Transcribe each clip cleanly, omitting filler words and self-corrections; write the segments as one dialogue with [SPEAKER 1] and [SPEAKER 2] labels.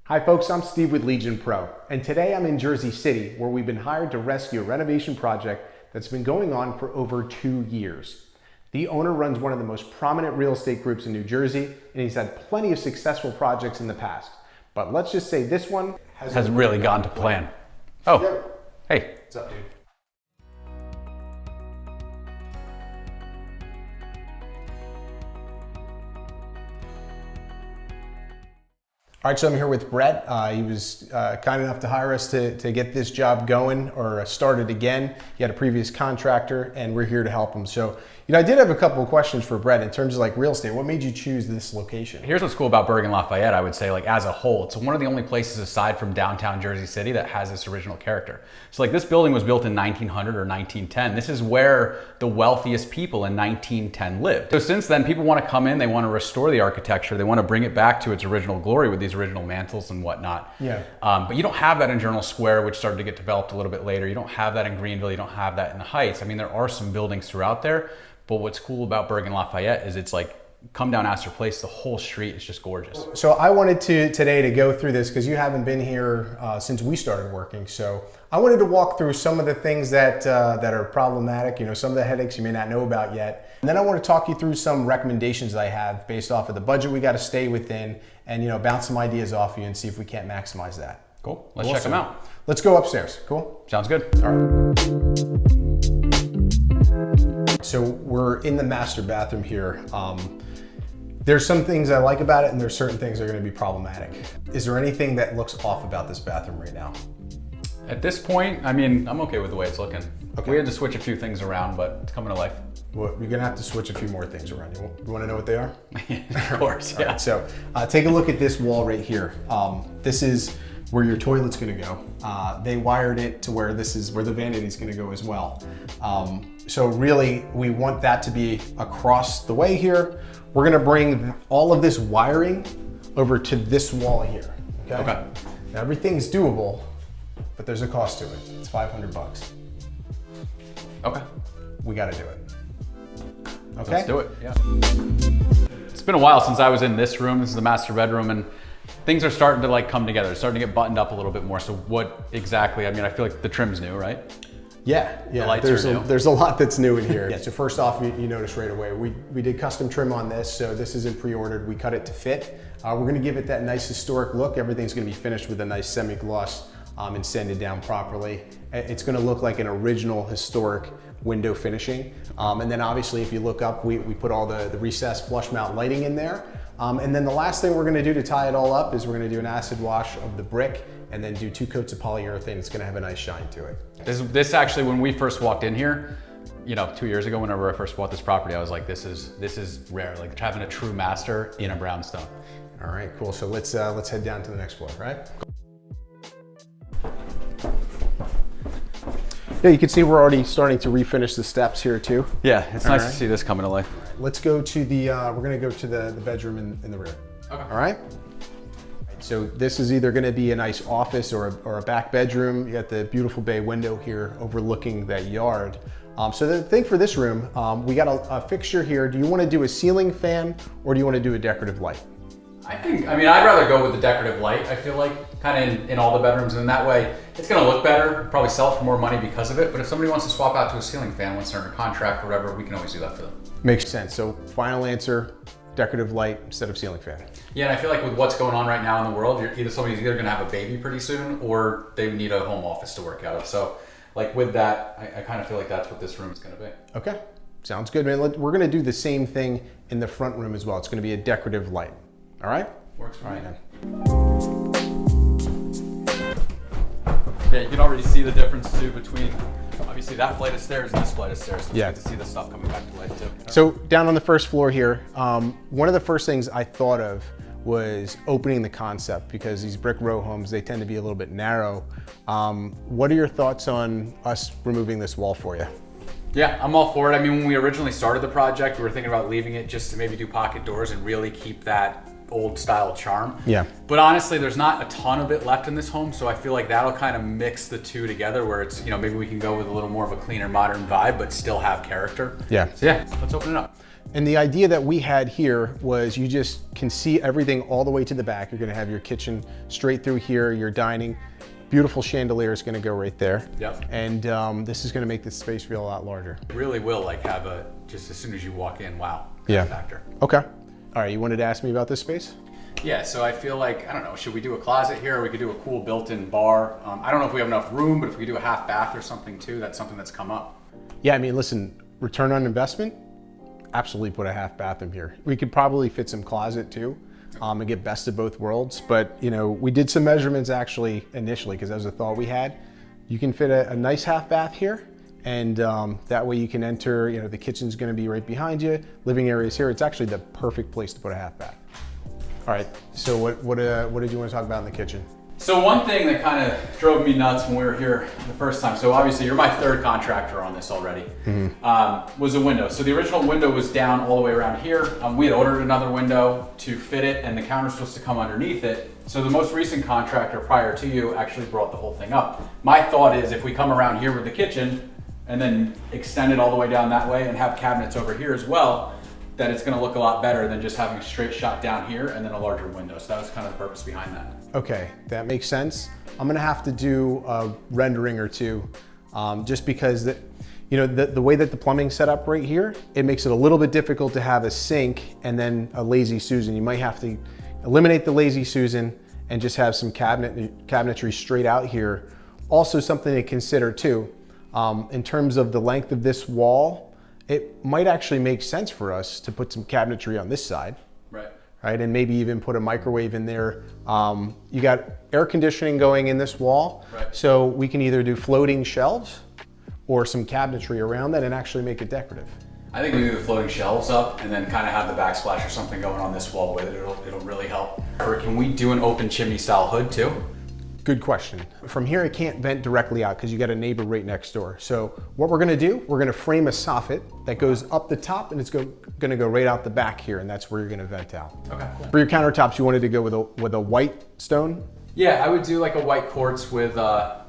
[SPEAKER 1] Hi folks, I'm Steve with Legion Pro, and today I'm in Jersey City where we've been hired to rescue a renovation project that's been going on for over 2 years. The owner runs one of the most prominent real estate groups in New Jersey, and he's had plenty of successful projects in the past. But let's just say this one
[SPEAKER 2] hasn't really gone to plan. Oh, hey.
[SPEAKER 1] What's up, dude? All right, so I'm here with Brett. He was kind enough to hire us to get this job going or started again. He had a previous contractor and we're here to help him. So, I did have a couple of questions for Brett in terms of like real estate. What made you choose this location?
[SPEAKER 2] Here's what's cool about Bergen-Lafayette, I would say, like as a whole. It's one of the only places aside from downtown Jersey City that has this original character. So like this building was built in 1900 or 1910. This is where the wealthiest people in 1910 lived. So since then, people want to come in, they want to restore the architecture, they want to bring it back to its original glory with these original mantles and whatnot.
[SPEAKER 1] Yeah.
[SPEAKER 2] But you don't have that in Journal Square, which started to get developed a little bit later. You don't have that in Greenville. You don't have that in the Heights. I mean, there are some buildings throughout there, but what's cool about Bergen-Lafayette is it's like, come down Astor Place, the whole street is just gorgeous.
[SPEAKER 1] So I wanted today to go through this because you haven't been here since we started working. So I wanted to walk through some of the things that are problematic, some of the headaches you may not know about yet. And then I want to talk you through some recommendations I have based off of the budget we got to stay within and bounce some ideas off you and see if we can't maximize that.
[SPEAKER 2] Cool, let's check them out.
[SPEAKER 1] Let's go upstairs, cool?
[SPEAKER 2] Sounds good.
[SPEAKER 1] All right. So we're in the master bathroom here. There's some things I like about it and there's certain things that are gonna be problematic. Is there anything that looks off about this bathroom right now?
[SPEAKER 2] At this point, I mean, I'm okay with the way it's looking.
[SPEAKER 1] Okay.
[SPEAKER 2] We had to switch a few things around, but it's coming to life.
[SPEAKER 1] Well, you're gonna have to switch a few more things around. You wanna know what they are?
[SPEAKER 2] Of course, yeah.
[SPEAKER 1] Right, so take a look at this wall right here. This is where your toilet's gonna go. They wired it to where this is where the vanity's gonna go as well. So really, we want that to be across the way here. We're gonna bring all of this wiring over to this wall here, okay? Now everything's doable, but there's a cost to it. It's 500 bucks.
[SPEAKER 2] Okay.
[SPEAKER 1] We gotta do it. Okay?
[SPEAKER 2] Let's do it, yeah. It's been a while since I was in this room. This is the master bedroom, and things are starting to like come together. It's starting to get buttoned up a little bit more. So what exactly, I mean, I feel like the trim's new, right?
[SPEAKER 1] Yeah,
[SPEAKER 2] The lights
[SPEAKER 1] there's
[SPEAKER 2] are new.
[SPEAKER 1] there's a lot that's new in here. Yeah, so first off, you notice right away, we did custom trim on this, so this isn't pre-ordered. We cut it to fit. We're gonna give it that nice historic look. Everything's gonna be finished with a nice semi-gloss and sanded down properly. It's gonna look like an original historic window finishing. And then obviously if you look up, we put all the recessed flush mount lighting in there. And then the last thing we're gonna do to tie it all up is we're gonna do an acid wash of the brick and then do 2 coats of polyurethane. It's gonna have a nice shine to it.
[SPEAKER 2] This actually, when we first walked in here, 2 years ago, whenever I first bought this property, I was like, this is rare, like having a true master in a brownstone.
[SPEAKER 1] All right, cool. So let's head down to the next floor, right? Yeah, you can see we're already starting to refinish the steps here too.
[SPEAKER 2] Yeah, it's nice to see this coming to life.
[SPEAKER 1] Let's go to the, we're gonna go to the bedroom in the rear.
[SPEAKER 2] Okay.
[SPEAKER 1] All right? So this is either gonna be a nice office or a back bedroom. You got the beautiful bay window here overlooking that yard. So the thing for this room, we got a fixture here. Do you wanna do a ceiling fan or do you wanna do a decorative light?
[SPEAKER 2] I'd rather go with the decorative light, I feel like, kind of in all the bedrooms, and that way it's gonna look better, probably sell it for more money because of it, but if somebody wants to swap out to a ceiling fan once they're under contract or whatever, we can always do that for them.
[SPEAKER 1] Makes sense. So final answer, decorative light instead of ceiling fan.
[SPEAKER 2] Yeah, and I feel like with what's going on right now in the world, somebody's either gonna have a baby pretty soon or they need a home office to work out of. So like with that, I kind of feel like that's what this room is gonna be. Okay.
[SPEAKER 1] Sounds good, man. We're gonna do the same thing in the front room as well. It's gonna be a decorative light. All right?
[SPEAKER 2] Works for me.
[SPEAKER 1] Man.
[SPEAKER 2] Yeah, you can already see the difference too between obviously that flight of stairs and this flight of stairs. So it's good to see the stuff coming back to life too.
[SPEAKER 1] So down on the first floor here, one of the first things I thought of was opening the concept because these brick row homes, they tend to be a little bit narrow. What are your thoughts on us removing this wall for you?
[SPEAKER 2] Yeah, I'm all for it. I mean, when we originally started the project, we were thinking about leaving it just to maybe do pocket doors and really keep that old style charm.
[SPEAKER 1] Yeah.
[SPEAKER 2] But honestly, there's not a ton of it left in this home, so I feel like that'll kind of mix the two together where it's, maybe we can go with a little more of a cleaner, modern vibe, but still have character.
[SPEAKER 1] Yeah.
[SPEAKER 2] So yeah, let's open it up.
[SPEAKER 1] And the idea that we had here was you just can see everything all the way to the back. You're gonna have your kitchen straight through here, your dining. Beautiful chandelier is gonna go right there.
[SPEAKER 2] Yep.
[SPEAKER 1] And this is gonna make this space feel a lot larger.
[SPEAKER 2] It really will like have a, just as soon as you walk in, wow,
[SPEAKER 1] Yeah.
[SPEAKER 2] factor.
[SPEAKER 1] Okay. All right, you wanted to ask me about this space?
[SPEAKER 2] Yeah, so I feel like, I don't know, should we do a closet here? Or we could do a cool built-in bar. I don't know if we have enough room, but if we could do a half bath or something too, that's something that's come up.
[SPEAKER 1] Yeah, I mean, listen, return on investment, absolutely put a half bathroom here. We could probably fit some closet too, and get best of both worlds. But you know, we did some measurements actually initially, because that was a thought we had. You can fit a nice half bath here, and that way you can enter, you know, the kitchen's gonna be right behind you, living area's here. It's actually the perfect place to put a half bath. All right, so what did you want to talk about in the kitchen?
[SPEAKER 2] So one thing that kind of drove me nuts when we were here the first time, so obviously you're my third contractor on this already, was a window. So the original window was down all the way around here. We had ordered another window to fit it, and the counter's supposed to come underneath it. So the most recent contractor prior to you actually brought the whole thing up. My thought is if we come around here with the kitchen and then extend it all the way down that way and have cabinets over here as well, that it's gonna look a lot better than just having a straight shot down here and then a larger window. So that was kind of the purpose behind that.
[SPEAKER 1] Okay, that makes sense. I'm gonna have to do a rendering or two, just because the way that the plumbing's set up right here, it makes it a little bit difficult to have a sink and then a lazy Susan. You might have to eliminate the lazy Susan and just have some cabinetry straight out here. Also something to consider too, in terms of the length of this wall, it might actually make sense for us to put some cabinetry on this side. Right, and maybe even put a microwave in there. You got air conditioning going in this wall, so we can either do floating shelves or some cabinetry around that and actually make it decorative.
[SPEAKER 2] I think we do the floating shelves up and then kind of have the backsplash or something going on this wall with it. It'll really help. Or can we do an open chimney style hood too?
[SPEAKER 1] Good question. From here, it can't vent directly out because you got a neighbor right next door. So what we're gonna do, we're gonna frame a soffit that goes up the top and it's gonna go right out the back here, and that's where you're gonna vent out.
[SPEAKER 2] Okay.
[SPEAKER 1] For your countertops, you wanted to go with a white stone?
[SPEAKER 2] Yeah, I would do like a white quartz with a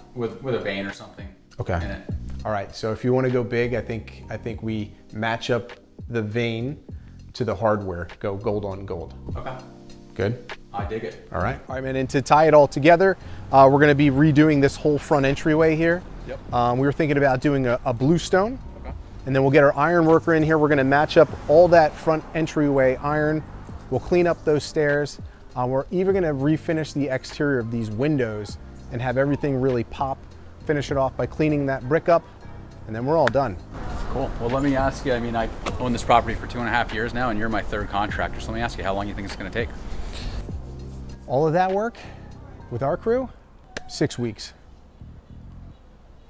[SPEAKER 2] vein or something
[SPEAKER 1] Okay.
[SPEAKER 2] in it.
[SPEAKER 1] All right, so if you want to go big, I think we match up the vein to the hardware. Go gold on gold.
[SPEAKER 2] Okay.
[SPEAKER 1] Good?
[SPEAKER 2] I dig it.
[SPEAKER 1] All right, man, and to tie it all together, we're gonna be redoing this whole front entryway here.
[SPEAKER 2] Yep.
[SPEAKER 1] We were thinking about doing a blue stone,
[SPEAKER 2] Okay.
[SPEAKER 1] and then we'll get our iron worker in here. We're gonna match up all that front entryway iron. We'll clean up those stairs. We're even gonna refinish the exterior of these windows and have everything really pop. Finish it off by cleaning that brick up, and then we're all done.
[SPEAKER 2] Cool. Well, let me ask you, I mean, I own this property for 2.5 years now, and you're my third contractor. So let me ask you, how long you think it's gonna take?
[SPEAKER 1] All of that work with our crew, 6 weeks.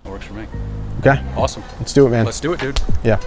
[SPEAKER 2] That works for me.
[SPEAKER 1] Okay,
[SPEAKER 2] Awesome.
[SPEAKER 1] let's do it, man.
[SPEAKER 2] Let's do it, dude.
[SPEAKER 1] Yeah.